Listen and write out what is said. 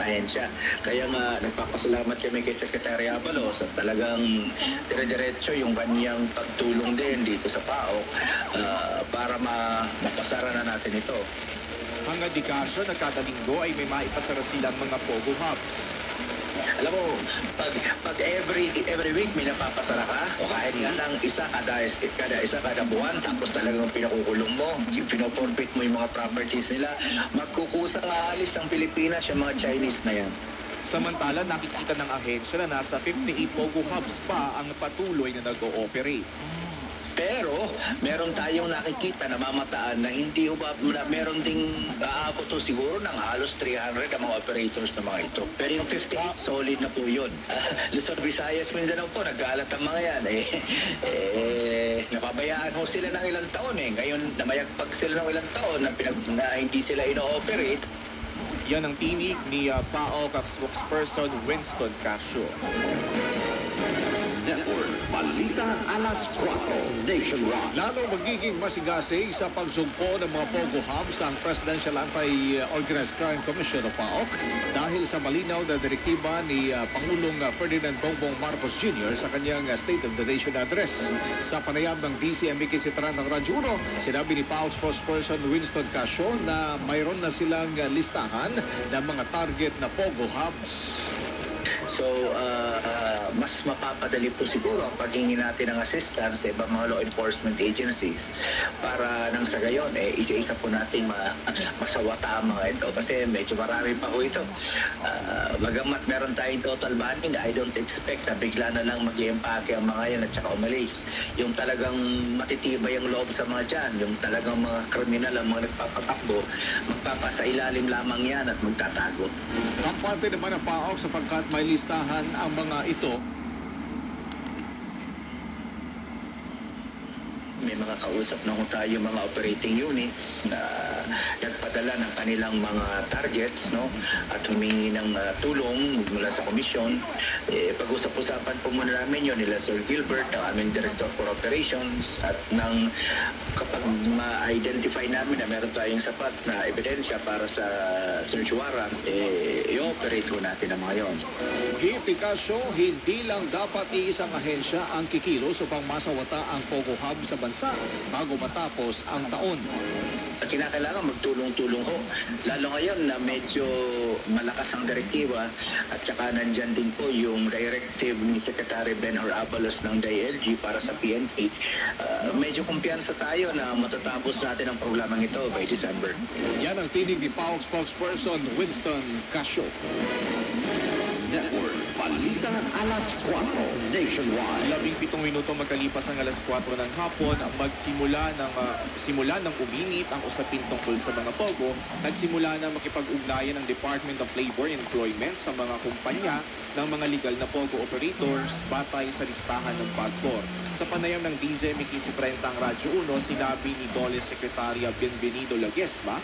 ahensya. Kaya nga nagpapasalamat kami kay Secretary Abalos at talagang dire-diretso yung kanyang pagtulong din dito sa PAOK para mapasara na natin ito. Hangad di kaso na kada linggo ay may maipasara silang mga Pogo Hubs. Alam mo, pag every week may napapasara ka, o kahit nga lang kada buwan, tapos talagang pinakukulong mo, pinoforfeit mo yung mga properties nila, magkukusang aalis ang Pilipinas yung mga Chinese na yan. Samantala, nakikita ng ahensya na nasa 58 Pogo Hubs pa ang patuloy na nag-ooperate. Pero, meron tayong nakikita na mamataan na hindi na meron ding aabot siguro ng halos 300 ang mga operators na mga ito. Pero yung 58, solid na po yun. Luzon, Visayas, Mindanao po, nagkalat ang mga yan. Napabayaan ho sila ng ilang taon eh. Ngayon, namayagpag sila ng ilang taon na hindi sila ino-operate. Yan ang tinig ni PAOK spokesperson Winston Casio. Network, Balita Alas 4, Nationwide. Lalo magiging masigasig sa pagsugpo ng mga Pogo Hubs ang Presidential Anti-Organized Crime Commission o PAOK dahil sa malinaw na direktiba ni Pangulong Ferdinand Bongbong Marcos Jr. sa kanyang State of the Nation address. Sa panayam ng DCMK Sitran ng Radyo 1, sinabi ni PAOK spokesperson Winston Casio na mayroon na silang listahan ng mga target na Pogo Hubs. So, mas mapapadali po siguro ang paghingi natin ng assistance sa ibang mga law enforcement agencies para nang sa gayon, isa-isa po natin masawata ang mga ito kasi medyo marami pa po ito. Bagamat meron tayong total banning, I don't expect na bigla na lang mag-iempake ang mga yan at saka umalis. Yung talagang matitibay ang loob sa mga dyan, yung talagang mga kriminal ang mga nagpapatakbo, magpapasailalim lamang yan at magtatago. Kampante naman ang PAOK sapagkat may listahan ang mga ito. May mga kausap na tayo mga operating units na nagpadala ng kanilang mga targets, no? At humingi ng tulong mula sa komisyon. Pag-usap-usapan po muna namin yun nila Sir Gilbert, ang aming Director for Operations, at kapag ma-identify namin na meron tayong sapat na ebidensya para sa search warrant, i-operate ko natin ang mga yun. Gipi Casio, hindi lang dapat iisang ahensya ang kikilos upang masawata ang Pogo Hub sa bansa bago matapos ang taon. Kinakailangan magtulong-tulong ho. Lalo ngayon na medyo malakas ang direktiba at saka nandyan din po yung directive ni Secretary Benhur Abalos ng DILG para sa PNP. Medyo kumpiyansa tayo na matatapos natin ang programang ito by December. Yan ang tinig ni PAOK spokesperson Winston Casio. Network, Balita Alas 4, Nationwide. 17 minuto magkalipas ang alas 4 ng hapon, simula ng uminit ang usapin tungkol sa mga Pogo, nagsimula na makipag-ugnayan ng Department of Labor and Employment sa mga kumpanya ng mga legal na Pogo operators batay sa listahan ng PAGCOR. Sa panayam ng DZMK 30 ang Radyo 1, sinabi ni DOLE Secretaria Bienvenido Laguesma